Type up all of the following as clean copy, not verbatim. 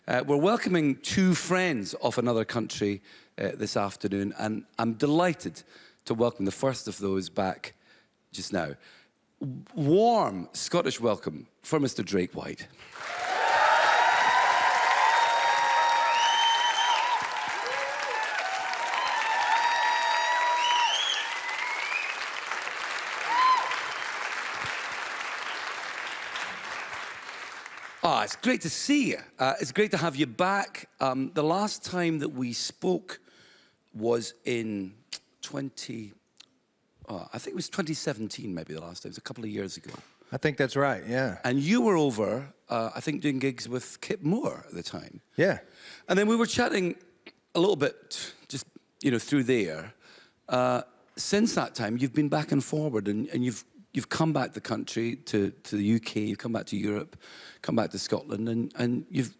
We're welcoming two friends of another country this afternoon, and I'm delighted to welcome the first of those back just now. Warm Scottish welcome for Mr. Drake White. It's great to see you. It's great to have you back. The last time that we spoke was in I think it was 2017, maybe the last time. It was a couple of years ago. I think that's right, yeah. And you were over, I think, doing gigs with Kip Moore at the time. Yeah. And then we were chatting a little bit, just, through there. Since that time, you've been back and forward, and you've come back to the country, to the UK, you've come back to Europe, come back to Scotland, and you've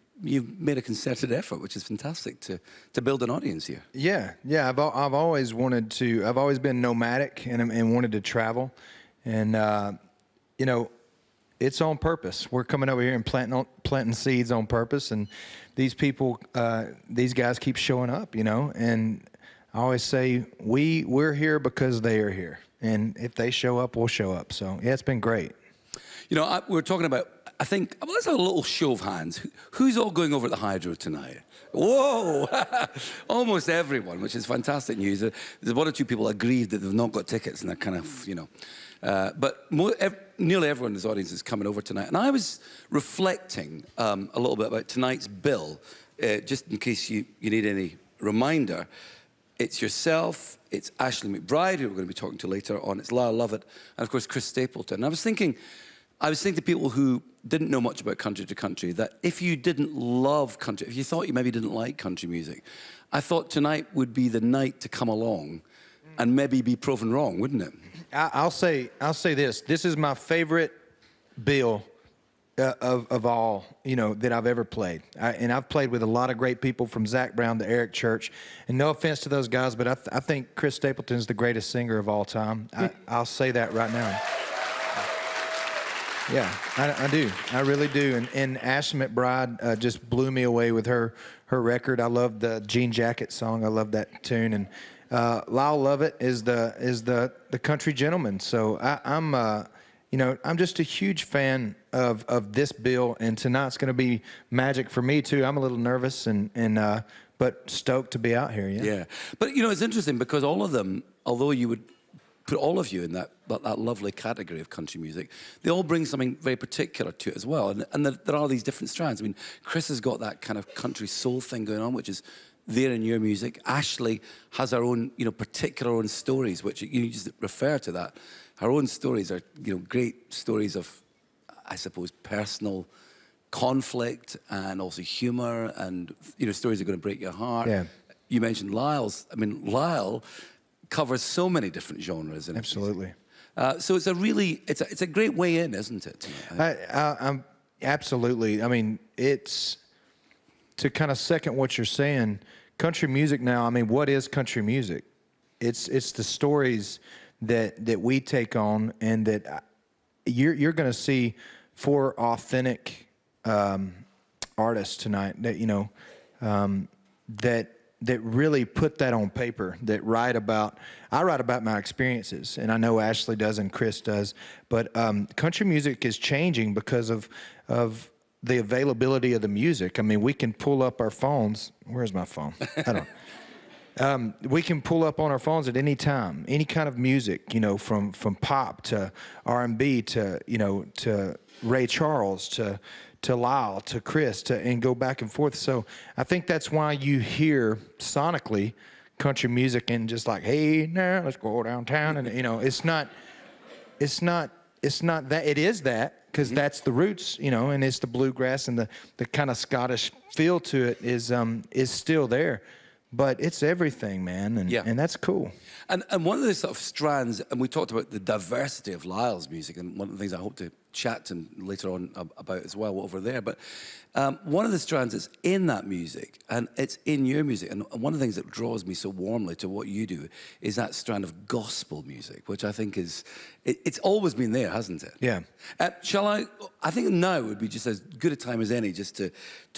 made a concerted effort, which is fantastic, to build an audience here. Yeah. I've always wanted to. I've always been nomadic and wanted to travel, and it's on purpose. We're coming over here and planting seeds on purpose, and these people, these guys keep showing up, and I always say we're here because they are here, and if they show up, we'll show up. So yeah, it's been great. We're talking about, I think, let's have a little show of hands. Who's all going over at the Hydro tonight? Whoa! Almost everyone, which is fantastic news. There's one or two people aggrieved that they've not got tickets, and they're kind of, but nearly everyone in this audience is coming over tonight. And I was reflecting a little bit about tonight's bill, just in case you need any reminder. It's yourself, it's Ashley McBryde, who we're going to be talking to later on, it's Lyle Lovett, and of course Chris Stapleton. And I was thinking to people who didn't know much about Country to Country that if you didn't love country, if you thought you maybe didn't like country music, I thought tonight would be the night to come along and maybe be proven wrong, wouldn't it? I'll say this. This is my favorite bill of all, that I've ever played. And I've played with a lot of great people, from Zach Brown to Eric Church. And no offense to those guys, but I think Chris Stapleton's the greatest singer of all time. I'll say that right now. Yeah, I do. I really do. And Ashley McBryde just blew me away with her record. I love the Jean Jacket song. I love that tune. And Lyle Lovett is the country gentleman. So I'm just a huge fan of this bill, and tonight's going to be magic for me too. I'm a little nervous but stoked to be out here. Yeah. But it's interesting because all of them, although you would put all of you in that lovely category of country music, they all bring something very particular to it as well. And there are these different strands. I mean, Chris has got that kind of country soul thing going on, which is there in your music. Ashley has her own, particular own stories, which you just refer to that. Her own stories are, great stories of, I suppose, personal conflict and also humor and, stories that are going to break your heart. Yeah. You mentioned Lyle's. I mean, Lyle covers so many different genres. Absolutely. So it's a great way in, isn't it? I'm absolutely. I mean, it's to kind of second what you're saying. Country music now. I mean, what is country music? It's the stories that we take on, and that you're going to see four authentic artists tonight that really put that on paper, I write about my experiences, and I know Ashley does and Chris does, but country music is changing because of the availability of the music. I mean, we can pull up our phones. Where's my phone? I don't. We can pull up on our phones at any time, any kind of music, from pop to R&B to Ray Charles to Lyle to Chris and go back and forth. So I think that's why you hear sonically country music and just like, hey, now let's go downtown, and it's not that. It is that, because that's the roots, and it's the bluegrass, and the kind of Scottish feel to it is still there. But it's everything, man, and that's cool. And one of the sort of strands, and we talked about the diversity of Lyle's music, and one of the things I hope to chat to him later on about as well over there. But one of the strands that's in that music, and it's in your music, and one of the things that draws me so warmly to what you do is that strand of gospel music, which I think is, it's always been there, hasn't it? Yeah. I think now would be just as good a time as any just to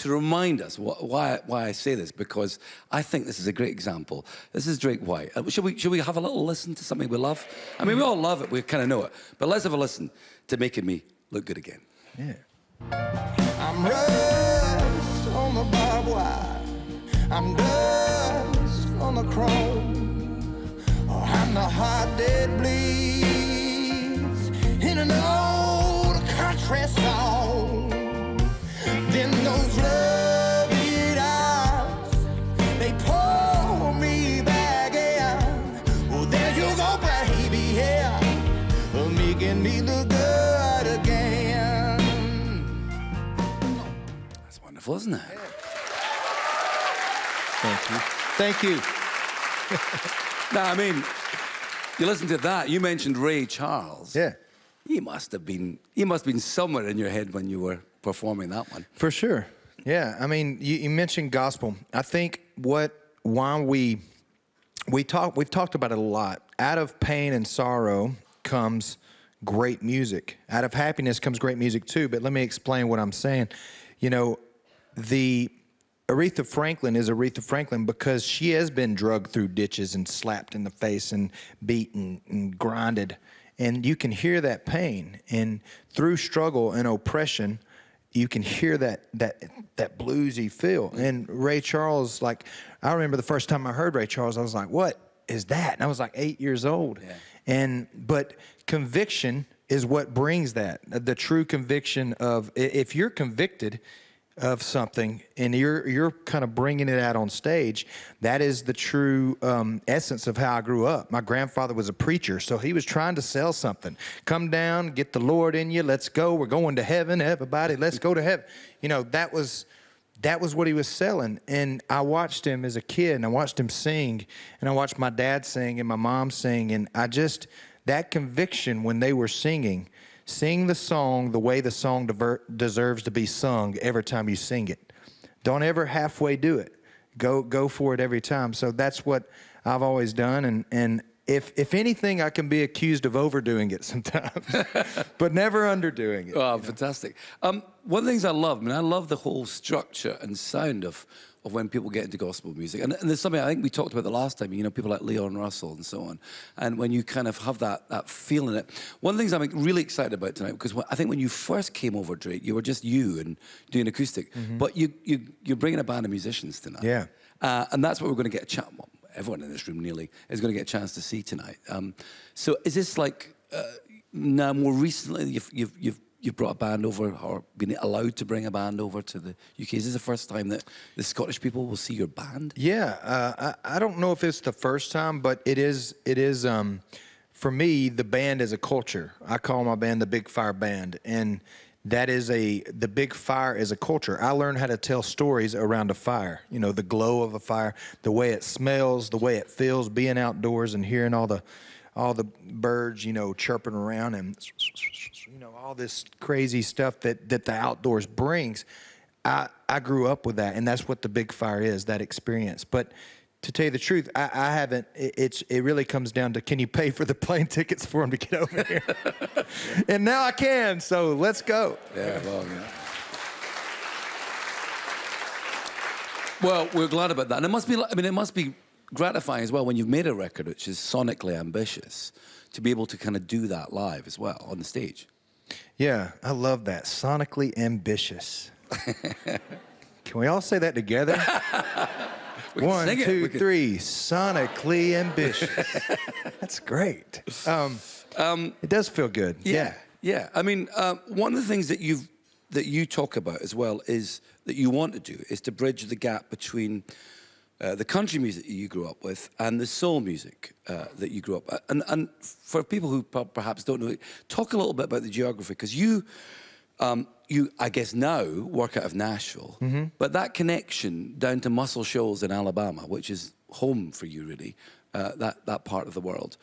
remind us why I say this, because I think this is a great example. This is Drake White. Should we have a little listen to something we love? I mean, we all love it, we kind of know it, but let's have a listen to Making Me Look Good Again. Yeah. I'm rust on the barbed wire. I'm dust on the chrome. Oh, I'm the heart that bleeds in an old country song. Then those loving eyes, they pull me back in. Oh, there you go, baby, yeah, making me look good again. That's wonderful, isn't it? Thank you. Thank you. Now, I mean, you listen to that, you mentioned Ray Charles. Yeah. He must have been somewhere in your head when you were performing that one. For sure. Yeah. I mean, you mentioned gospel. I think we've talked about it a lot. Out of pain and sorrow comes great music. Out of happiness comes great music too. But let me explain what I'm saying. You know, the Aretha Franklin is Aretha Franklin because she has been drugged through ditches and slapped in the face and beaten and grinded. And you can hear that pain. And through struggle and oppression, you can hear that bluesy feel. And Ray Charles, like, I remember the first time I heard Ray Charles, I was like, what is that? And I was like 8 years old. Yeah. But conviction is what brings that. The true conviction of, if you're convicted of something and you're kind of bringing it out on stage, that is the true essence of how I grew up. My grandfather was a preacher, so he was trying to sell something. Come down, get the Lord in you, let's go, we're going to heaven, everybody, let's go to heaven. You know, that was what he was selling. And I watched him as a kid, and I watched him sing, and I watched my dad sing and my mom sing, and that conviction when they were sing the song the way the song deserves to be sung every time you sing it. Don't ever halfway do it. Go for it every time. So that's what I've always done. And if anything, I can be accused of overdoing it sometimes, but never underdoing it. Oh, fantastic. One of the things I love, I love the whole structure and sound of when people get into gospel music. And there's something I think we talked about the last time, you know, people like Leon Russell and so on. And when you kind of have that feel in it. One of the things I'm really excited about tonight, because I think when you first came over, Drake, you were just you and doing acoustic. Mm-hmm. But you're bringing a band of musicians tonight. Yeah. And that's what we're going to get a chance, well, everyone in this room nearly is going to get a chance to see tonight. So is this like, now more recently you've brought a band over or been allowed to bring a band over to the UK? Is this the first time that the Scottish people will see your band? Yeah, I don't know if it's the first time, but it is. For me, the band is a culture. I call my band the Big Fire Band, and that is the Big Fire is a culture. I learned how to tell stories around a fire. You know, the glow of a fire, the way it smells, the way it feels, being outdoors and hearing all the birds, you know, chirping around and, you know, all this crazy stuff that the outdoors brings. I grew up with that, and that's what the Big Fire is, that experience. But to tell you the truth, I haven't. It really comes down to, can you pay for the plane tickets for them to get over here? And now I can, so let's go. Yeah, well, we're glad about that. And it must be gratifying as well when you've made a record which is sonically ambitious to be able to kind of do that live as well on the stage. Yeah, I love that. Sonically ambitious. Can we all say that together? 1, 2, 3. Sonically ambitious. That's great. It does feel good. Yeah. I mean, one of the things that you talk about as well is that you want to do is to bridge the gap between the country music that you grew up with and the soul music that you grew up with. And for people who perhaps don't know, talk a little bit about the geography, because you, I guess now, work out of Nashville, mm-hmm. but that connection down to Muscle Shoals in Alabama, which is home for you really, that part of the world,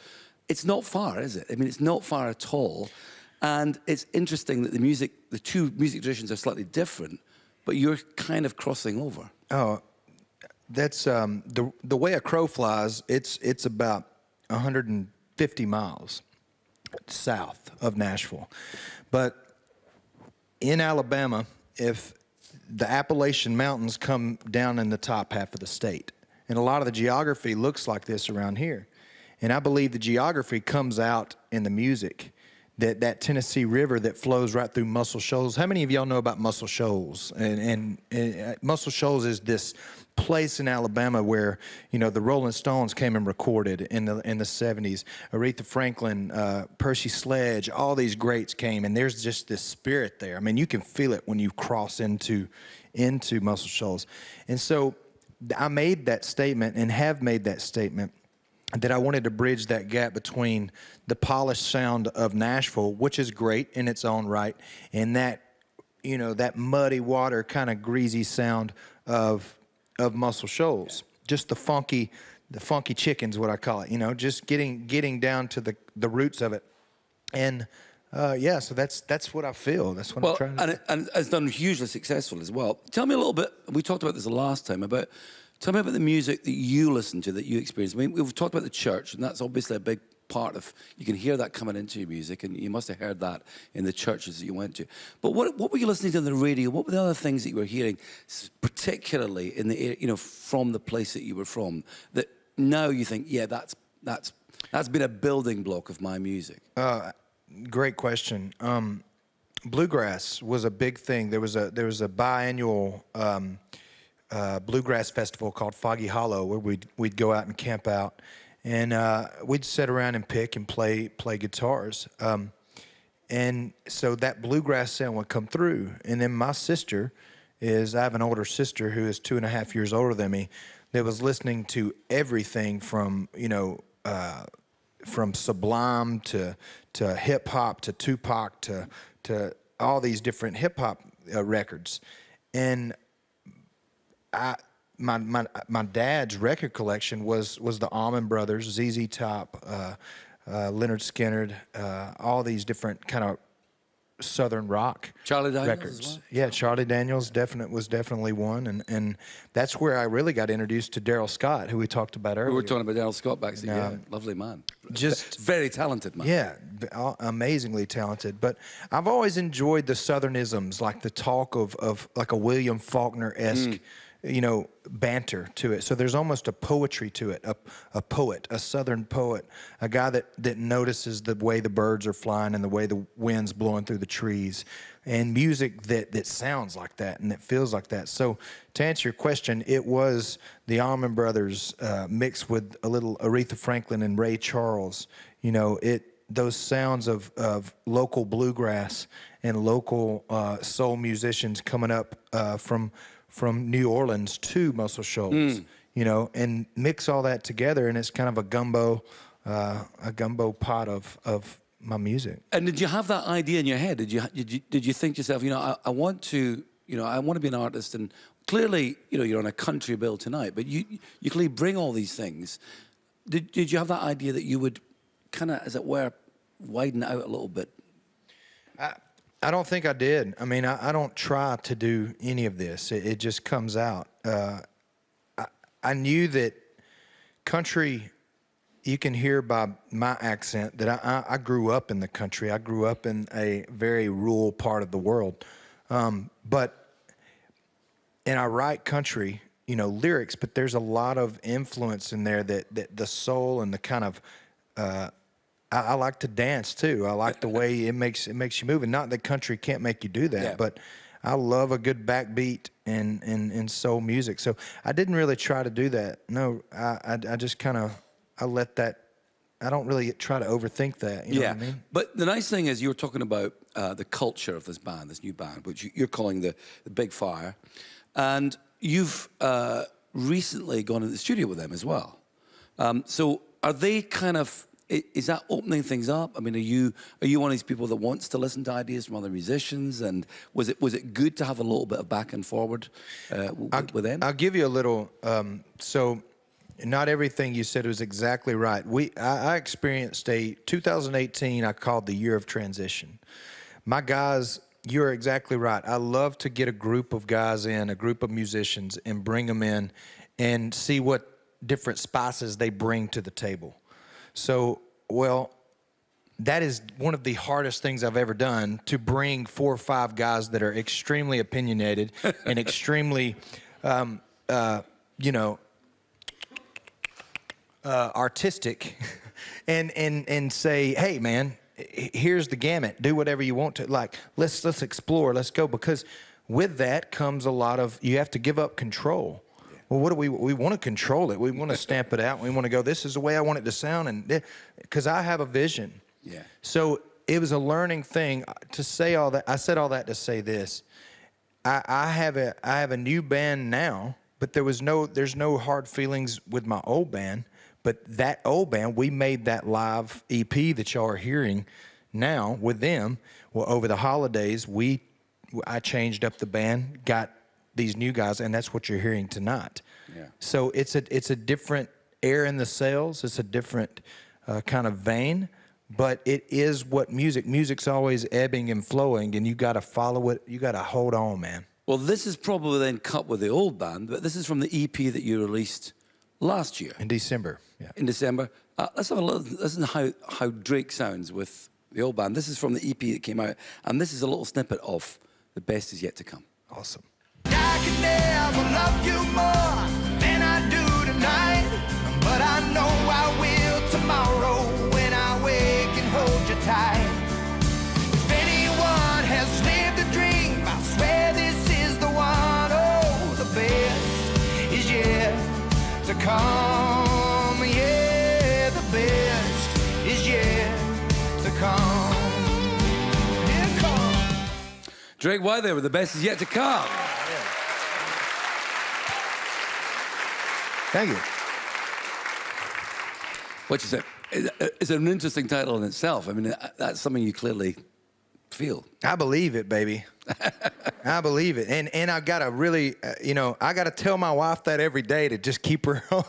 it's not far, is it? I mean, it's not far at all. And it's interesting that the two music traditions are slightly different, but you're kind of crossing over. Oh, that's the way a crow flies. It's about 150 miles south of Nashville, but in Alabama, if the Appalachian Mountains come down in the top half of the state, and a lot of the geography looks like this around here, and I believe the geography comes out in the music. That Tennessee River that flows right through Muscle Shoals. How many of y'all know about Muscle Shoals? And Muscle Shoals is this place in Alabama where, you know, the Rolling Stones came and recorded in the 70s. Aretha Franklin, Percy Sledge, all these greats came, and there's just this spirit there. I mean, you can feel it when you cross into Muscle Shoals. And so I made that statement and have made that statement that I wanted to bridge that gap between the polished sound of Nashville, which is great in its own right, and that, you know, that muddy water kind of greasy sound of Muscle Shoals. Just the funky chicken's what I call it, you know, just getting down to the roots of it. And yeah, so that's what I feel. That's what I'm trying to do. And it's done hugely successful as well. Tell me a little bit, we talked about this the last time, tell me about the music that you listen to, that you experience. I mean, we've talked about the church, and that's obviously a big part of, you can hear that coming into your music, and you must have heard that in the churches that you went to. But what were you listening to on the radio? What were the other things that you were hearing, particularly in the, you know, from the place that you were from, that now you think, yeah, that's been a building block of my music? Great question. Bluegrass was a big thing. There was a biannual bluegrass festival called Foggy Hollow, where we'd go out and camp out, and we'd sit around and pick and play guitars, and so that bluegrass sound would come through. And then my sister I have an older sister who is 2.5 years older than me, that was listening to everything from, you know, from Sublime to hip hop to Tupac to all these different hip hop records, and my dad's record collection was the Allman Brothers, ZZ Top, Leonard Skinner, all these different kind of Southern rock Charlie Daniels records. as well? Yeah, Charlie Daniels was definitely one, and that's where I really got introduced to Daryl Scott, who we talked about earlier. We were talking about Daryl Scott backstage. Yeah, lovely man. Just very talented man. Yeah, amazingly talented. But I've always enjoyed the Southernisms, like the talk of like a William Faulkner-esque, you know, banter to it. So there's almost a poetry to it, a poet, a Southern poet, a guy that notices the way the birds are flying and the way the wind's blowing through the trees, and music that sounds like that and that feels like that. So to answer your question, it was the Allman Brothers mixed with a little Aretha Franklin and Ray Charles. You know, those sounds of local bluegrass and local soul musicians coming up from New Orleans to Muscle Shoals, you know, and mix all that together, and it's kind of a gumbo pot of my music. And did you have that idea in your head? Did you think to yourself, you know, I want to be an artist, and clearly, you know, you're on a country bill tonight, but you clearly bring all these things. Did you have that idea that you would kind of, as it were, widen it out a little bit? I don't think I did. I mean, I don't try to do any of this. It just comes out. I knew that country, you can hear by my accent that I grew up in the country. I grew up in a very rural part of the world. And I write country, you know, lyrics, but there's a lot of influence in there that the soul and the kind of, I like to dance too. I like the way it makes you move, and not that country can't make you do that, yeah. But I love a good backbeat and soul music. So I didn't really try to do that. No, I just kind of, I let that. I don't really try to overthink that. You know what I mean? But the nice thing is, you were talking about the culture of this band, this new band, which you're calling the Big Fire, and you've recently gone into the studio with them as well. So are they kind of? Is that opening things up? I mean, are you one of these people that wants to listen to ideas from other musicians? And was it good to have a little bit of back and forward with them? I'll give you a little. So Not everything you said was exactly right. I experienced 2018, I called the year of transition. My guys, you're exactly right. I love to get a group of guys in, a group of musicians, and bring them in and see what different spices they bring to the table. So, well, that is one of the hardest things I've ever done, to bring 4 or 5 guys that are extremely opinionated and extremely, artistic, and say, hey, man, here's the gamut. Do whatever you want to. Like, let's explore. Let's go. Because with that comes a lot of, you have to give up control. Well, what do we want to control it. We want to stamp it out. We want to go, this is the way I want it to sound. And because I have a vision. Yeah. So it was a learning thing to say all that. I said all that to say this. I have a new band now, but there's no hard feelings with my old band. But that old band, we made that live EP that y'all are hearing now with them. Well, over the holidays, I changed up the band, got these new guys, and that's what you're hearing tonight. Yeah. So it's a different air in the sails. It's a different kind of vein, but it is what music's always ebbing and flowing, and you got to follow it. You got to hold on, man. Well, this is probably then cut with the old band, but this is from the EP that you released last year. In December, yeah. In December. Let's have a listen to how Drake sounds with the old band. This is from the EP that came out, and this is a little snippet of The Best Is Yet to Come. Awesome. I can never love you more than I do tonight, but I know I will tomorrow when I wake and hold you tight. If anyone has lived a dream, I swear this is the one. Oh, the best is yet to come. Yeah, the best is yet to come. Here it comes. Drake White there with The Best Is Yet to Come. Thank you. What you said, it's an interesting title in itself. I mean, that's something you clearly feel. I believe it, baby. I believe it. And I got to really, I got to tell my wife that every day to just keep her on,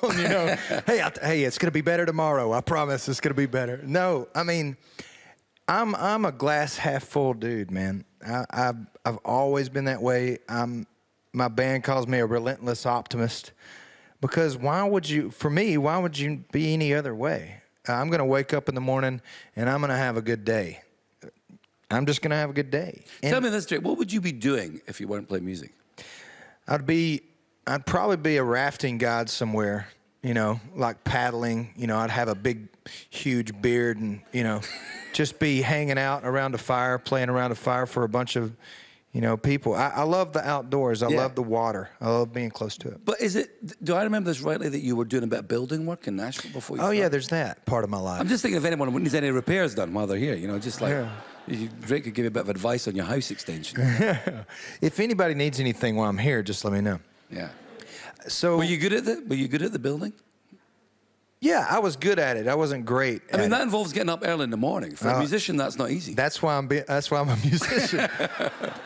Hey, it's going to be better tomorrow. I promise it's going to be better. No, I mean, I'm a glass half full dude, man. I've always been that way. My band calls me a relentless optimist. Because why would you be any other way? I'm going to wake up in the morning and I'm going to have a good day. I'm just going to have a good day. Tell me this, Drake. What would you be doing if you weren't playing music? I'd probably be a rafting guide somewhere, like paddling. I'd have a big, huge beard and, just be hanging out around a fire, playing around a fire for a bunch of, people. I love the outdoors. I love the water. I love being close to it. But do I remember this rightly that you were doing a bit of building work in Nashville before you started? Yeah, there's that part of my life. I'm just thinking if anyone needs any repairs done while they're here, just like, Drake could give you a bit of advice on your house extension. If anybody needs anything while I'm here, just let me know. Yeah. So Were you good at the building? Yeah, I was good at it. I wasn't great. I mean, that involves getting up early in the morning. For a musician, that's not easy. That's why I'm a musician.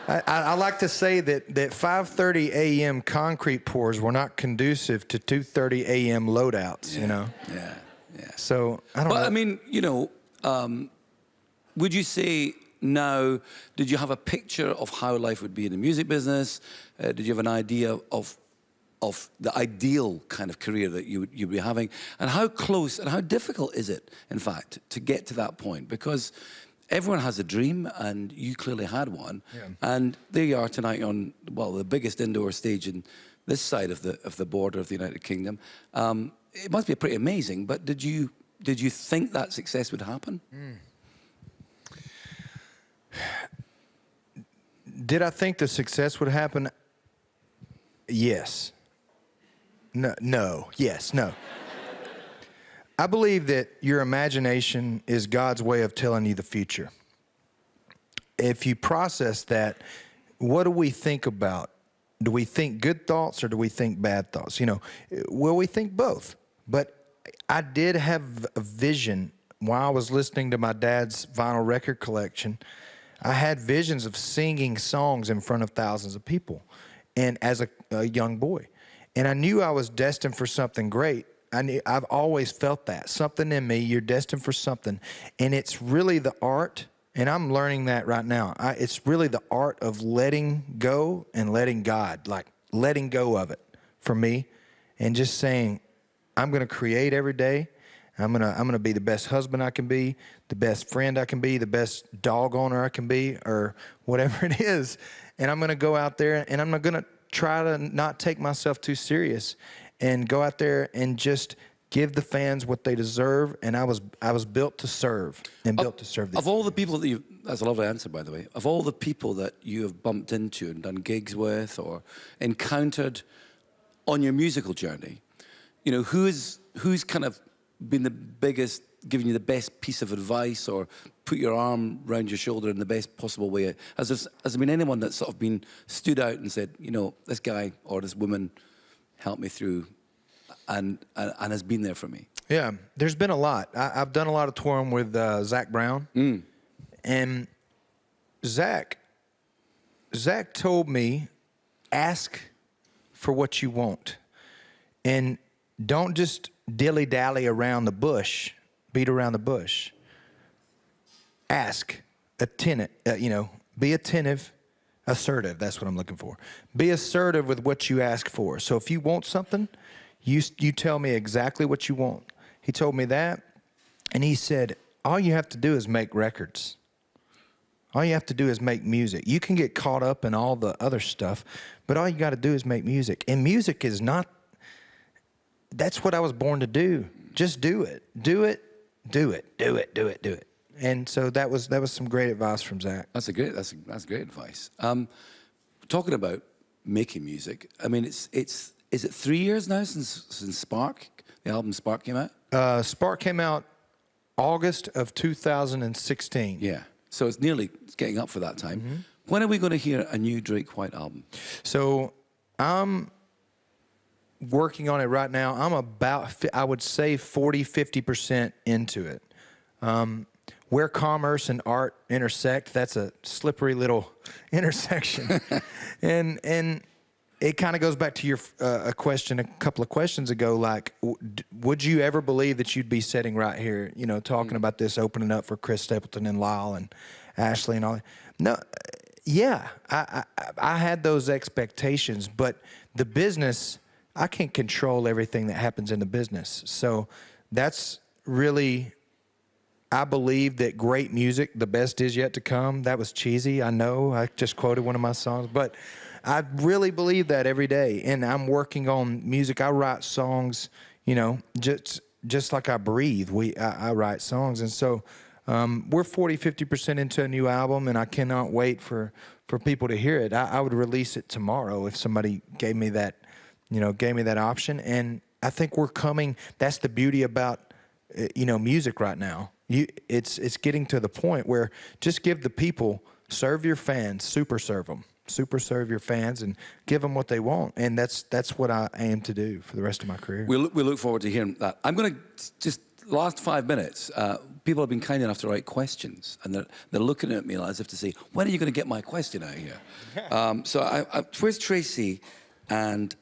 I like to say that 5:30 a.m. concrete pours were not conducive to 2:30 a.m. loadouts. Yeah. So I don't know. But I mean, would you say now? Did you have a picture of how life would be in the music business? Did you have an idea of the ideal kind of career that you'd be having, and how close and how difficult is it, in fact, to get to that point? Because everyone has a dream, and you clearly had one. Yeah. And there you are tonight on the biggest indoor stage in this side of the border of the United Kingdom. It must be pretty amazing. But did you think that success would happen? Did I think the success would happen? Yes. No. Yes. No. I believe that your imagination is God's way of telling you the future. If you process that, what do we think about? Do we think good thoughts or do we think bad thoughts? Well, we think both. But I did have a vision while I was listening to my dad's vinyl record collection. I had visions of singing songs in front of thousands of people, and as a young boy. And I knew I was destined for something great. I've always felt that something in me. You're destined for something, and it's really the art. And I'm learning that right now. It's really the art of letting go and letting God, like letting go of it for me, and just saying, I'm going to create every day. I'm gonna be the best husband I can be, the best friend I can be, the best dog owner I can be, or whatever it is. And I'm gonna go out there and I'm gonna try to not take myself too serious, and go out there and just give the fans what they deserve. And I was built to serve and built to serve. Of all the people that you, that's a lovely answer, by the way. Of all the people that you have bumped into and done gigs with or encountered on your musical journey, you know, who's kind of been the biggest, giving you the best piece of advice or put your arm around your shoulder in the best possible way? Has there been anyone that's sort of been stood out and said, you know, this guy or this woman helped me through and has been there for me? Yeah, there's been a lot. I've done a lot of touring with Zach Brown. And Zach told me, ask for what you want. And don't just dilly-dally around the bush, beat around the bush. Ask, be attentive, assertive. That's what I'm looking for. Be assertive with what you ask for. So if you want something, you tell me exactly what you want. He told me that, and he said, all you have to do is make records. All you have to do is make music. You can get caught up in all the other stuff, but all you got to do is make music. And music is not, that's what I was born to do. Just do it. Do it. Do it. Do it. Do it. Do it. And so that was some great advice from Zach. That's great advice. Talking about making music, I mean, is it 3 years now since Spark, the album Spark came out? Spark came out August of 2016. Yeah. So it's getting up for that time. When are we going to hear a new Drake White album? So I'm working on it right now. I'm about, I would say 40-50% into it. Where commerce and art intersect, that's a slippery little intersection. and it kind of goes back to your a couple of questions ago, like, would you ever believe that you'd be sitting right here, you know, talking about this, opening up for Chris Stapleton and Lyle and Ashley and all that? No, yeah, I had those expectations, but the business, I can't control everything that happens in the business. So that's really, I believe that great music, the best is yet to come. That was cheesy, I know. I just quoted one of my songs, but I really believe that every day. And I'm working on music. I write songs, you know, just like I breathe. I write songs. And so we're 40-50% into a new album, and I cannot wait for people to hear it. I would release it tomorrow if somebody gave me that, gave me that option. And I think we're coming. That's the beauty about, music right now. It's getting to the point where just give the people, serve your fans, super serve them. Super serve your fans and give them what they want. And that's what I aim to do for the rest of my career. We look forward to hearing that. I'm going to just, last 5 minutes, people have been kind enough to write questions, and they're looking at me as if to say, when are you going to get my question out here? So where's Tracy and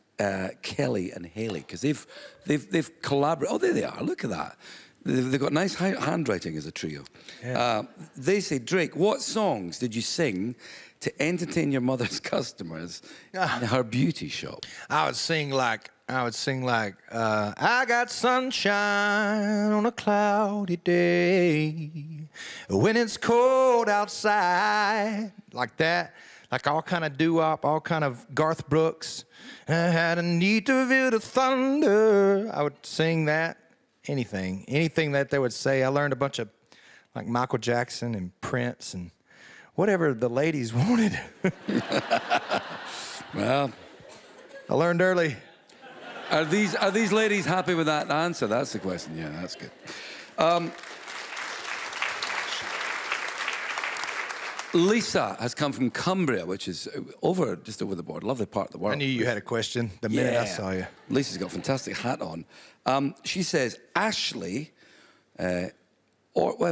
Kelly and Haley? Because they've collaborated. Oh, there they are. Look at that. They've got nice handwriting as a trio. Yeah. They say, Drake, what songs did you sing to entertain your mother's customers in her beauty shop? I would sing like, I got sunshine on a cloudy day when it's cold outside, like that. Like all kind of doo-wop, all kind of Garth Brooks. I had a need to feel the thunder. I would sing that. Anything that they would say. I learned a bunch of like Michael Jackson and Prince and whatever the ladies wanted. Well, I learned early. Are these ladies happy with that answer? That's the question. Yeah, that's good. Lisa has come from Cumbria, which is just over the border. Lovely part of the world. I knew you had a question the minute I saw you. Lisa's got a fantastic hat on. She says, Ashley, in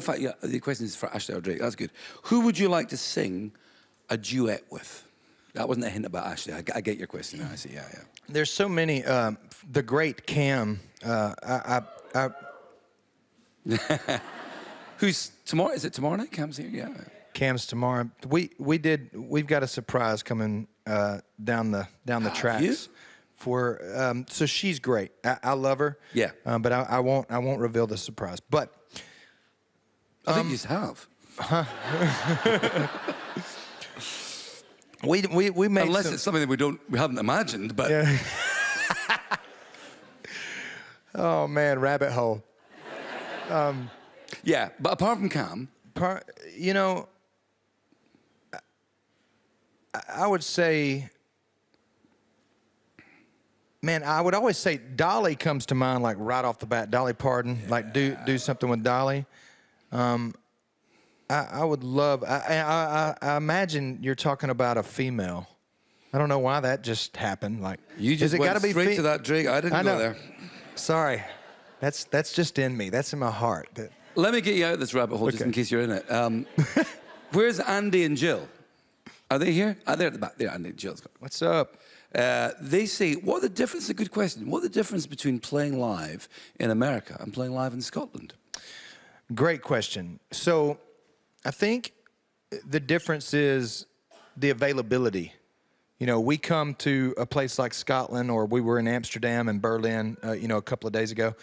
fact, yeah, the question is for Ashley or Drake. That's good. Who would you like to sing a duet with? That wasn't a hint about Ashley. I get your question now. I see. Yeah. There's so many. the great Cam. Who's tomorrow? Is it tomorrow night? Cam's here. Yeah. Cam's tomorrow. We've got a surprise coming down the tracks. you? For so she's great. I love her. Yeah. But I won't reveal the surprise. But I think you just have. we made Unless some, it's something that we haven't imagined, but Yeah. Oh man, rabbit hole. yeah. But apart from Cam, You know, I would say, man, I would always say Dolly comes to mind like right off the bat. Dolly Parton, like do something with Dolly. I would love. I imagine you're talking about a female. I don't know why that just happened. Like you just is it went gotta be straight to that, Drake. I didn't go know. there. Sorry, that's just in me. That's in my heart. Let me get you out of this rabbit hole just Okay. in case you're in it. Where's Andy and Jill? Are they here? They're at the back. There, Andy and Jill. What's up? They say, what are the difference? A good question. What are the difference between playing live in America and playing live in Scotland? Great question. So, I think the difference is the availability. You know, we come to a place like Scotland, or we were in Amsterdam and Berlin, a couple of days ago,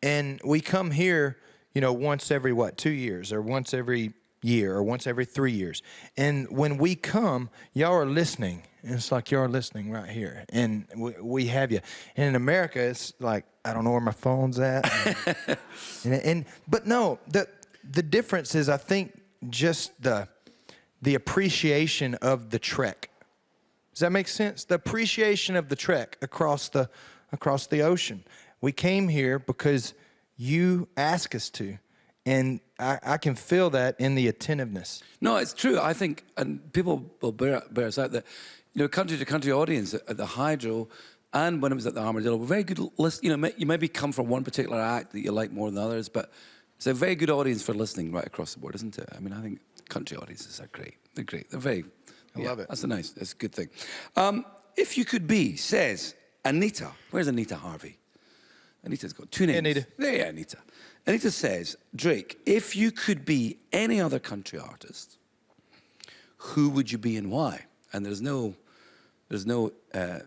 and we come here, once every 2 years, or once every year, or once every 3 years. And when we come, y'all are listening. And it's like y'all are listening right here, and we have you. And in America, it's like I don't know where my phone's at. But no, the difference is I think just the appreciation of the trek. Does that make sense? The appreciation of the trek across the ocean. We came here because you asked us to, and I can feel that in the attentiveness. No, it's true. I think, and people will bear us out that, country to country audience at the Hydro and when it was at the Armadillo were very good listeners. You maybe come from one particular act that you like more than others, but it's a very good audience for listening right across the board, isn't it? I mean, I think country audiences are great. They're great. They're very. I love it. That's a good thing. If you could be, says Anita. Where's Anita Harvey? Anita's got two names. Anita. Yeah, Anita. Anita says, Drake, if you could be any other country artist, who would you be and why? And there's no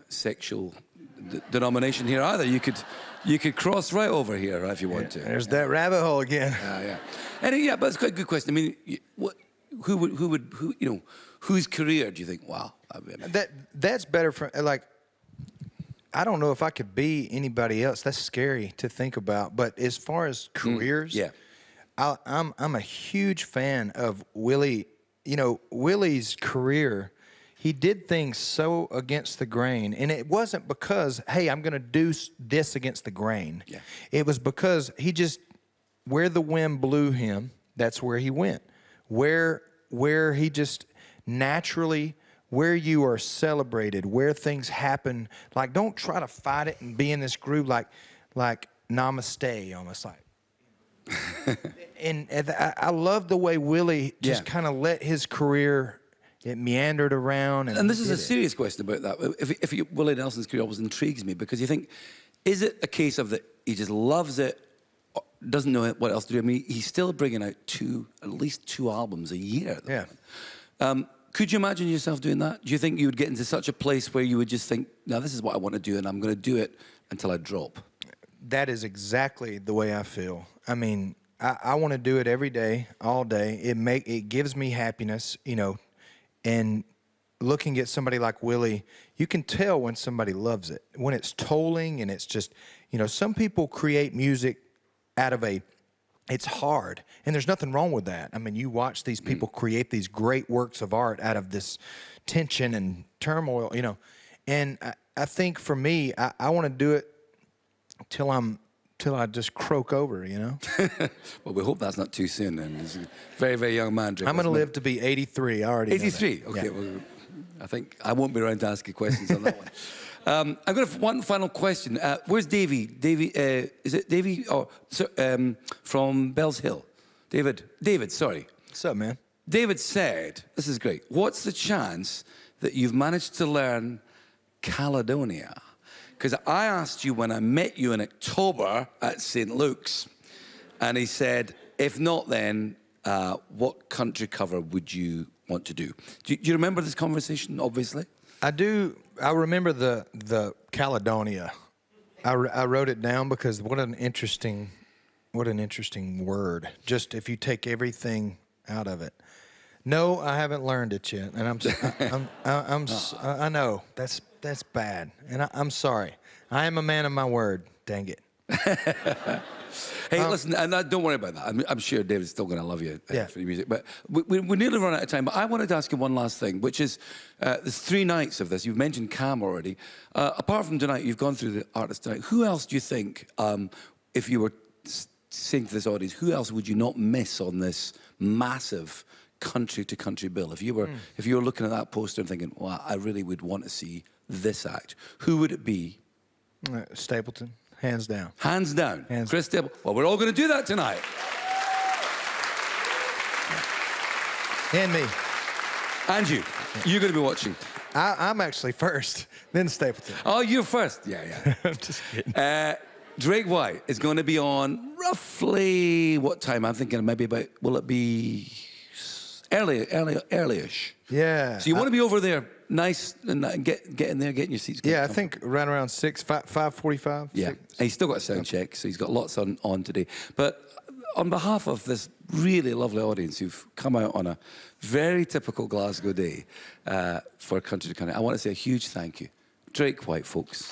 sexual denomination here either. You could cross right over here if you want to. There's that rabbit hole again. Yeah. But it's quite a good question. I mean, whose career do you think? Wow. That's better for like. I don't know if I could be anybody else. That's scary to think about. But as far as careers, I'm a huge fan of Willie. Willie's career. He did things so against the grain, and it wasn't because, hey, I'm going to do this against the grain. Yeah. It was because he just where the wind blew him, that's where he went. Where he just naturally. Where you are celebrated, where things happen, like don't try to fight it and be in this groove like namaste, almost like. and I love the way Willie just kind of let his career, it meandered around. And this is a serious question about that. Willie Nelson's career always intrigues me because you think, is it a case of that he just loves it, doesn't know what else to do? I mean, he's still bringing out at least two albums a year at the moment. Could you imagine yourself doing that? Do you think you would get into such a place where you would just think, no, this is what I want to do, and I'm going to do it until I drop? That is exactly the way I feel. I mean, I want to do it every day, all day. It gives me happiness, and looking at somebody like Willie, you can tell when somebody loves it. When it's tolling and it's just, some people create music out of it's hard, and there's nothing wrong with that. I mean, you watch these people create these great works of art out of this tension and turmoil, And I think for me, I want to do it till I just croak over, Well, we hope that's not too soon then. He's a very, very young man, Drake. I'm going to live to be 83. I already know 83? that. Okay, Yeah. well, I think I won't be around to ask you questions on that one. I've got one final question. Where's Davey? Is it Davey? From Bells Hill. David, sorry. What's up, man? David said, this is great, what's the chance that you've managed to learn Caledonia? Because I asked you when I met you in October at St. Luke's, and he said, if not then, what country cover would you want to do? Do you remember this conversation, obviously? I do. I remember the Caledonia. I wrote it down because what an interesting word. Just if you take everything out of it. No, I haven't learned it yet, and I know that's bad, and I'm sorry. I am a man of my word. Dang it. Hey, listen, and don't worry about that. I'm sure David's still going to love you Yeah. for your music. But we're nearly run out of time. But I wanted to ask you one last thing, which is there's 3 nights of this. You've mentioned Cam already. Apart from tonight, you've gone through the artists tonight. Who else do you think, if you were saying to this audience, who else would you not miss on this massive country-to-country bill? If you were looking at that poster and thinking, well, I really would want to see this act, who would it be? Stapleton, hands down. Hands down. Hands Chris Stapleton. Well, we're all going to do that tonight. And me. And you. You're going to be watching. I'm actually first, then Stapleton. Oh, you're first. Yeah. I'm just kidding. Drake White is going to be on roughly what time? I'm thinking maybe about, will it be early-ish? Yeah. So you want to be over there nice and get in there, getting your seats. Yeah, I think right around 5:45. Yeah. And he's still got a sound check, so he's got lots on today. But on behalf of this really lovely audience who've come out on a very typical Glasgow day for Country to Country, I want to say a huge thank you. Drake White, folks.